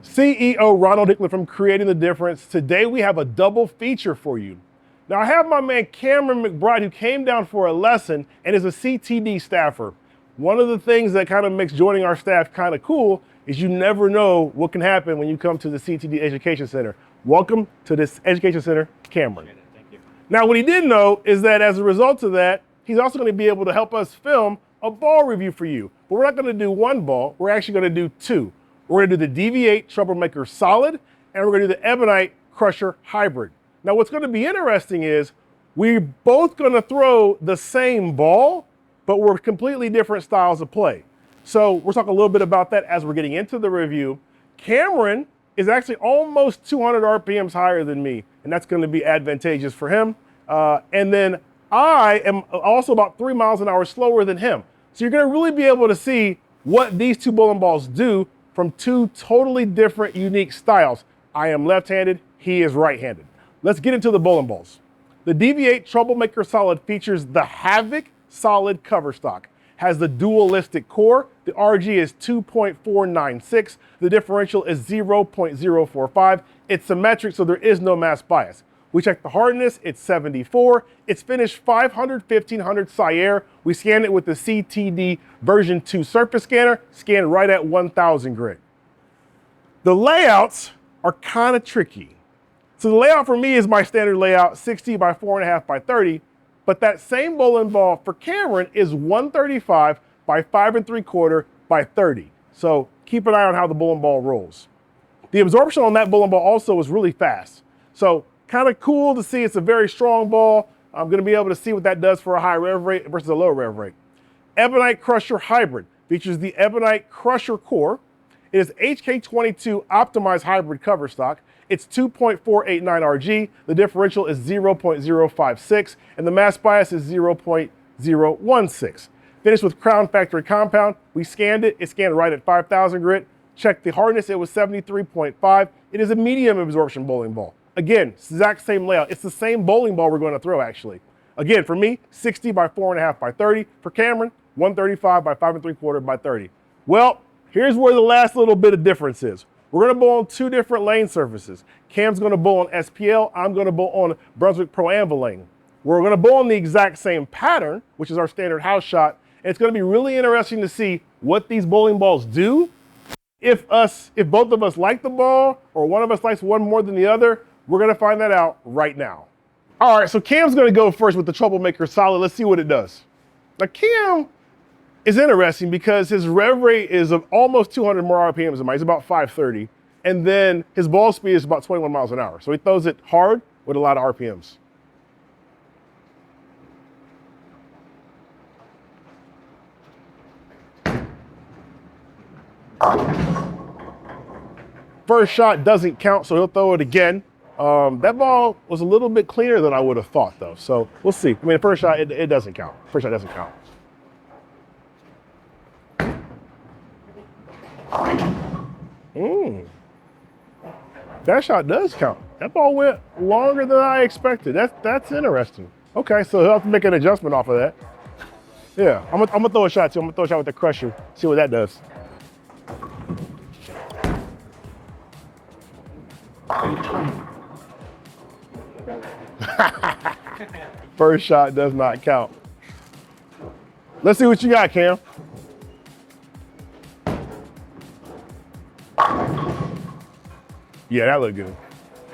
CEO Ronald Dickler from Creating the Difference. Today we have a double feature for you. Now I have my man Cameron McBride who came down for a lesson and is a CTD staffer. One of the things that kind of makes joining our staff kind of cool is you never know what can happen when you come to the CTD Education Center. Welcome to this Education Center, Cameron. Thank you. Now what he didn't know is that as a result of that, he's also going to be able to help us film a ball review for you. But we're not going to do one ball, we're actually going to do two. We're going to do the DV8 TroubleMaker Solid, and we're going to do the Ebonite Crusher Hybrid. Now what's going to be interesting is we're both going to throw the same ball, but we're completely different styles of play. So we'll talk a little bit about that as we're getting into the review. Cameron is actually almost 200 RPMs higher than me, and that's going to be advantageous for him. And then I am also about 3 miles an hour slower than him. So you're going to really be able to see what these two bowling balls do from two totally different, unique styles. I am left-handed, he is right-handed. Let's get into the bowling balls. The DV8 TroubleMaker Solid features the Havoc Solid cover stock. Has the dualistic core. The RG is 2.496. The differential is 0.045. It's symmetric, so there is no mass bias. We checked the hardness, it's 74. It's finished 500, 1500 Sierre. We scanned it with the CTD version 2 surface scanner, scanned right at 1000 grit. The layouts are kind of tricky. So the layout for me is my standard layout, 60 by 4.5 by 30, but that same bowling ball for Cameron is 135 by 5 3/4 by 30. So keep an eye on how the bowling ball rolls. The absorption on that bowling ball also is really fast. So kind of cool to see. It's a very strong ball. I'm going to be able to see what that does for a high rev rate versus a low rev rate. Ebonite Crusher Hybrid features the Ebonite Crusher core. It is HK22 optimized hybrid cover stock. It's 2.489 RG. The differential is 0.056, and the mass bias is 0.016. Finished with Crown Factory compound. We scanned it. It scanned right at 5,000 grit. Checked the hardness. It was 73.5. It is a medium absorption bowling ball. Again, exact same layout. It's the same bowling ball we're going to throw, actually. Again, for me, 60 by 4.5 by 30. For Cameron, 135 by 5 3/4 by 30. Well, here's where the last little bit of difference is. We're going to bowl on two different lane surfaces. Cam's going to bowl on SPL. I'm going to bowl on Brunswick Pro Anvil lane. We're going to bowl on the exact same pattern, which is our standard house shot. And it's going to be really interesting to see what these bowling balls do. If both of us like the ball, or one of us likes one more than the other, we're going to find that out right now. All right, so Cam's going to go first with the TroubleMaker Solid. Let's see what it does. Now, Cam is interesting because his rev rate is of almost 200 more RPMs than mine. He's about 530. And then his ball speed is about 21 miles an hour. So he throws it hard with a lot of RPMs. First shot doesn't count, so he'll throw it again. That ball was a little bit cleaner than I would have thought, though. So we'll see. I mean, first shot, it doesn't count. First shot doesn't count. That shot does count. That ball went longer than I expected. That's interesting. Okay, so he'll have to make an adjustment off of that. Yeah, I'm gonna throw a shot too. I'm gonna throw a shot with the Crusher, see what that does. First shot does not count. Let's see what you got, Cam. Yeah, that looked good.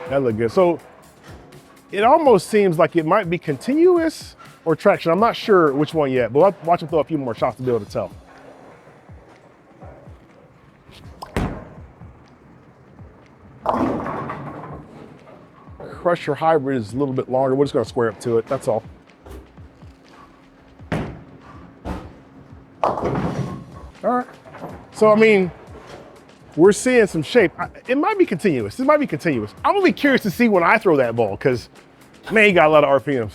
That looked good. So it almost seems like it might be continuous or traction. I'm not sure which one yet, but I'll watch him throw a few more shots to be able to tell. Crusher Hybrid is a little bit longer. We're just going to square up to it. That's all. All right. So, I mean, we're seeing some shape. It might be continuous. It might be continuous. I'm going to be curious to see when I throw that ball because, man, he got a lot of RPMs.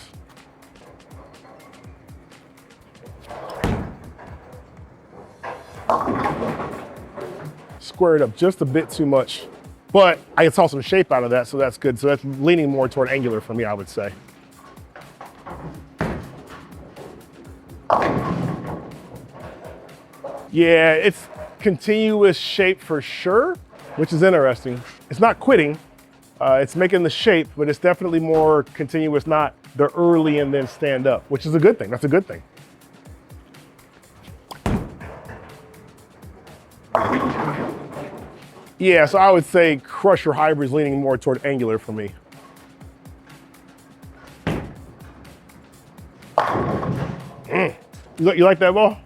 Squared up just a bit too much. But I saw some shape out of that, so that's good. So that's leaning more toward angular for me, I would say. Yeah, it's continuous shape for sure. which is interesting. It's not quitting. It's making the shape, but it's definitely more continuous, not the early and then stand up, which is a good thing. That's a good thing. Yeah, so I would say Crusher Hybrid is leaning more toward angular for me. You like that ball?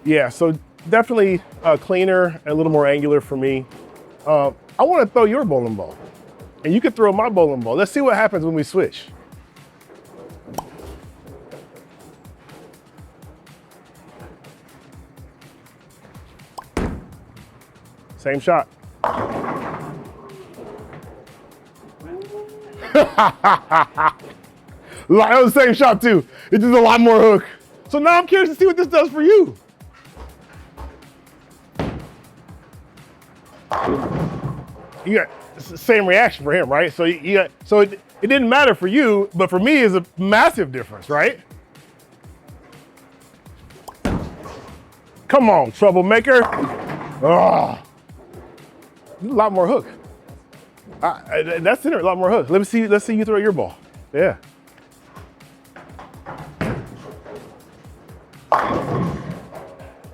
Yeah, so definitely cleaner and a little more angular for me. I want to throw your bowling ball, and you can throw my bowling ball. Let's see what happens when we switch. Same shot. That was the same shot too. It's just a lot more hook. So now I'm curious to see what this does for you. You got the same reaction for him, right? So so it didn't matter for you, but for me it's a massive difference, right? Come on, TroubleMaker. Oh, a lot more hook. That's in it, a lot more hook. Let's see you throw your ball. Yeah.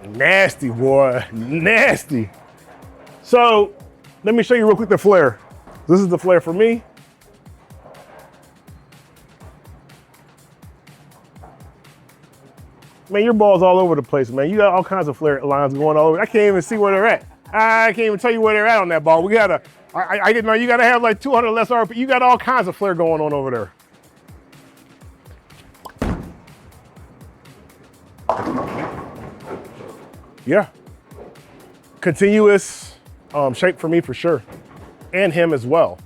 Nasty, boy, nasty. So let me show you real quick the flare. This is the flare for me. Man, your ball's all over the place, man. You got all kinds of flare lines going all over. I can't even see where they're at. I can't even tell you where they're at on that ball. We gotta, I didn't know you gotta have like 200 less RP. You got all kinds of flare going on over there. Yeah, continuous shape for me for sure, and him as well.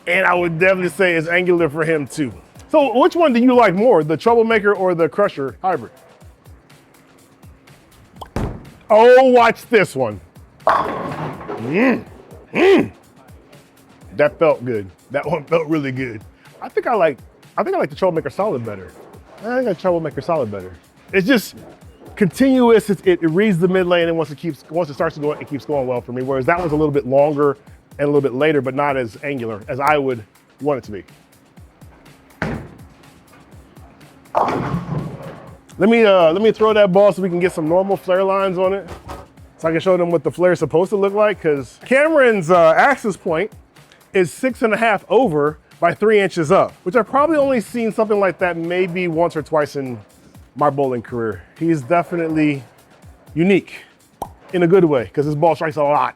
And I would definitely say it's angular for him too. So which one do you like more, the TroubleMaker or the Crusher Hybrid? Oh, watch this one. That felt good. That one felt really good. I think I like the TroubleMaker Solid better. I think the TroubleMaker Solid better. It's just continuous. It reads the mid lane, and once it starts to go, it keeps going well for me. Whereas that one's a little bit longer and a little bit later, but not as angular as I would want it to be. Let me throw that ball so we can get some normal flare lines on it, so I can show them what the flare is supposed to look like. Because Cameron's axis point is 6.5 over by 3 inches up, which I've probably only seen something like that maybe once or twice in my bowling career. He's definitely unique in a good way because his ball strikes a lot.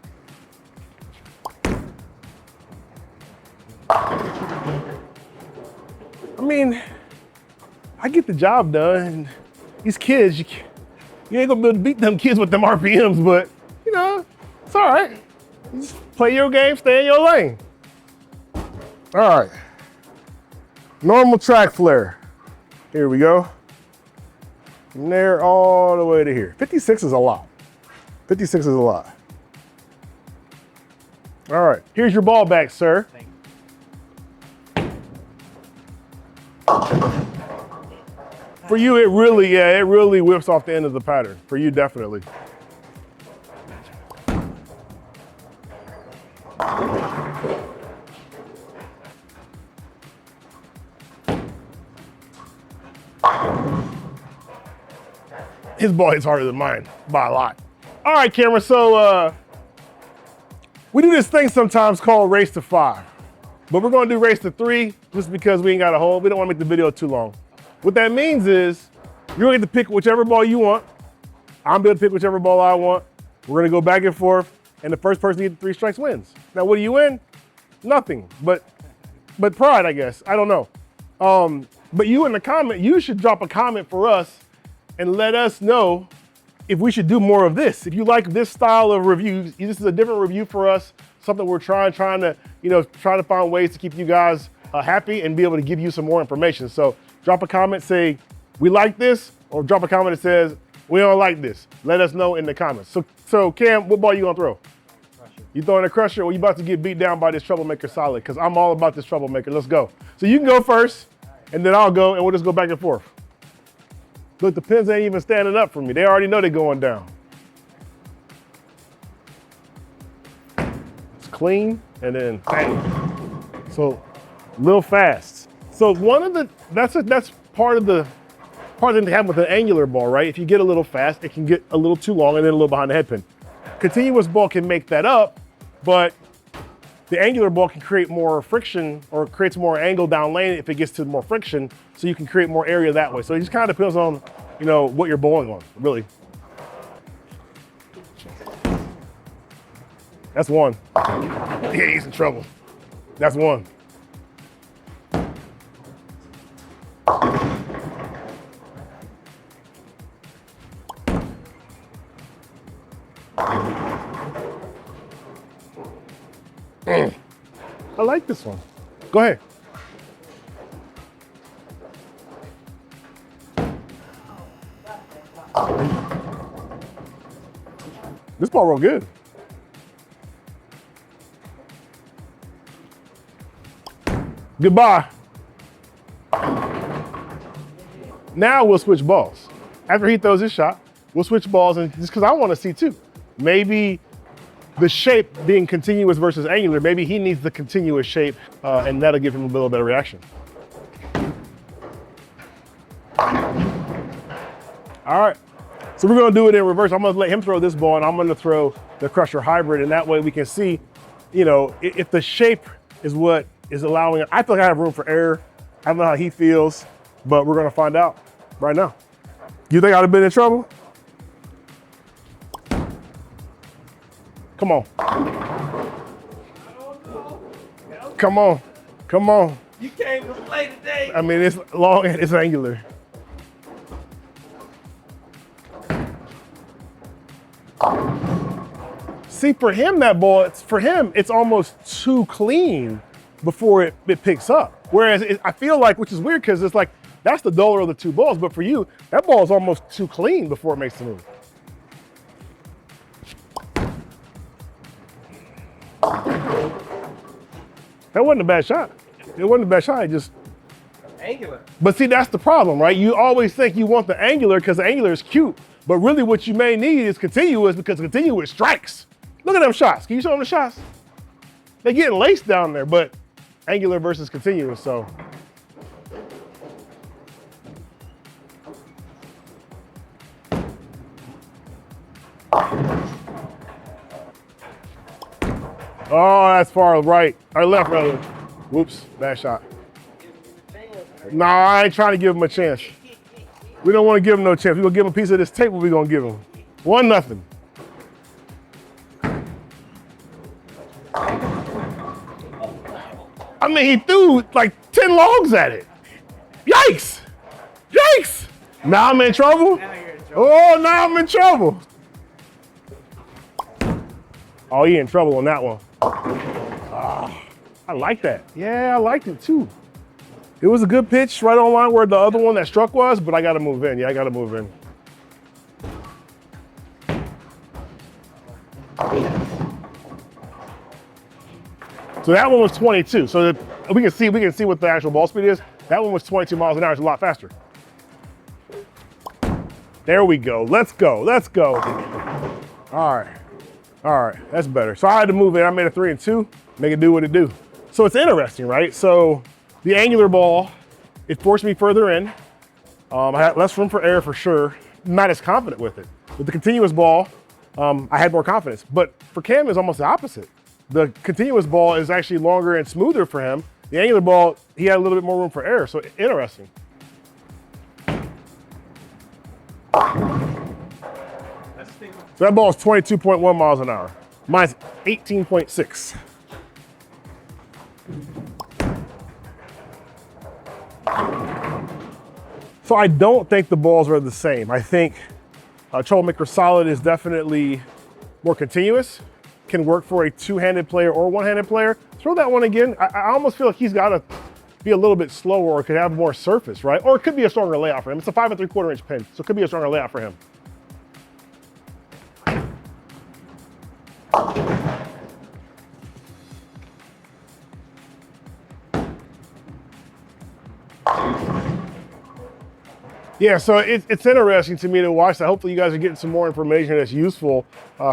I mean, I get the job done. These kids, you ain't gonna be able to beat them kids with them RPMs, but you know, it's all right. Just play your game, stay in your lane. All right, normal track flare. Here we go. From there all the way to here. 56 is a lot. 56 is a lot. All right, here's your ball back, sir. Thank you. For you, it really whips off the end of the pattern. For you, definitely. His ball hits harder than mine by a lot. All right, Cameron, so we do this thing sometimes called Race to 5, but we're gonna do Race to 3 just because we ain't got a hole. We don't wanna make the video too long. What that means is you're gonna get to pick whichever ball you want. I'm gonna pick whichever ball I want. We're gonna go back and forth, and the first person to get 3 strikes wins. Now, what do you win? Nothing, but pride, I guess. I don't know. But you in the comment, you should drop a comment for us and let us know if we should do more of this. If you like this style of review, this is a different review for us, something we're trying to find ways to keep you guys happy and be able to give you some more information. So drop a comment, say, we like this, or drop a comment that says, we don't like this. Let us know in the comments. So Cam, what ball you gonna throw? Crusher. You throwing a crusher, or you about to get beat down by this TroubleMaker Solid? Because I'm all about this TroubleMaker. Let's go. So you can go first, and then I'll go, and we'll just go back and forth. Look, the pins ain't even standing up for me. They already know they're going down. It's clean, and then bang. So a little fast. So one of the, that's part of the thing to happen with an angular ball, right? If you get a little fast, it can get a little too long and then a little behind the head pin. Continuous ball can make that up, but the angular ball can create more friction or creates more angle down lane if it gets to more friction, so you can create more area that way. So it just kind of depends on, you know, what you're bowling on, really. That's one. Yeah, he's in trouble. That's one. I like this one. Go ahead. This ball real good. Goodbye. Now we'll switch balls. After he throws his shot, we'll switch balls, and just because I want to see too. Maybe the shape being continuous versus angular, maybe he needs the continuous shape, and that'll give him a little better reaction. All right, so we're gonna do it in reverse. I'm gonna let him throw this ball, and I'm gonna throw the crusher hybrid, and that way we can see, you know, if the shape is what is allowing it. I feel like I have room for error. I don't know how he feels, but we're gonna find out right now. You think I'd have been in trouble? Come on. Come on. Come on. You came to play today. I mean, it's long and it's angular. See, for him, that ball, it's almost too clean before it picks up. Whereas I feel like, which is weird, because it's like, that's the duller of the two balls, but for you, that ball is almost too clean before it makes the move. That wasn't a bad shot. It wasn't a bad shot, it just. Angular. But see, that's the problem, right? You always think you want the angular because the angular is cute, but really what you may need is continuous, because continuous strikes. Look at them shots. Can you show them the shots? They're getting laced down there, but angular versus continuous, so. Oh, that's far right, or left rather. Whoops, bad shot. No, I ain't trying to give him a chance. We don't want to give him no chance. We're gonna give him a piece of this tape. What we gonna give him? 1-0. I mean, he threw like 10 logs at it. Yikes! Yikes! Now I'm in trouble? Oh, now I'm in trouble. Oh, he in trouble on that one. I like that. Yeah, I liked it too. It was a good pitch right on line where the other one that struck was, but I gotta move in. Yeah, I gotta move in. So that one was 22. So that we can see what the actual ball speed is. That one was 22 miles an hour. It's a lot faster. There we go. Let's go. Let's go. All right. All right. That's better. So I had to move in. I made a 3 and 2. Make it do what it do. So it's interesting, right? So the angular ball, it forced me further in. I had less room for error for sure. Not as confident with it. With the continuous ball, I had more confidence. But for Cam, it's almost the opposite. The continuous ball is actually longer and smoother for him. The angular ball, he had a little bit more room for error. So interesting. So that ball is 22.1 miles an hour. Mine's 18.6. So I don't think the balls are the same. I think TroubleMaker Solid is definitely more continuous, can work for a two-handed player or one-handed player. Throw that one again. I almost feel like he's got to be a little bit slower or could have more surface, right? Or it could be a stronger layout for him. It's a 5 3/4 inch pin, so it could be a stronger layout for him. Yeah, so it's interesting to me to watch that. Hopefully you guys are getting some more information that's useful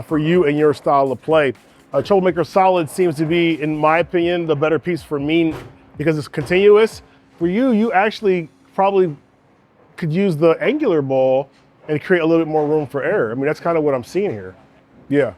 for you and your style of play. TroubleMaker Solid seems to be, in my opinion, the better piece for me because it's continuous. For you, you actually probably could use the angular ball and create a little bit more room for error. I mean, that's kind of what I'm seeing here. Yeah.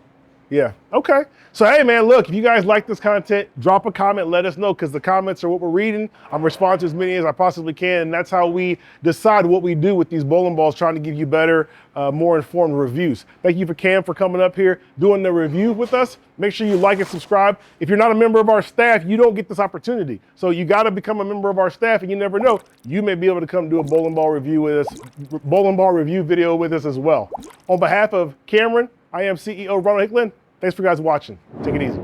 Yeah, okay. So hey man, look, if you guys like this content, drop a comment, let us know, because the comments are what we're reading. I'm responding to as many as I possibly can, and that's how we decide what we do with these bowling balls, trying to give you better, more informed reviews. Thank you for Cam for coming up here, doing the review with us. Make sure you like and subscribe. If you're not a member of our staff, you don't get this opportunity. So you gotta become a member of our staff, and you never know, you may be able to come do a bowling ball review with us, bowling ball review video with us as well. On behalf of Cameron, I am CEO Ronald Hicklin. Thanks for you guys watching. Take it easy.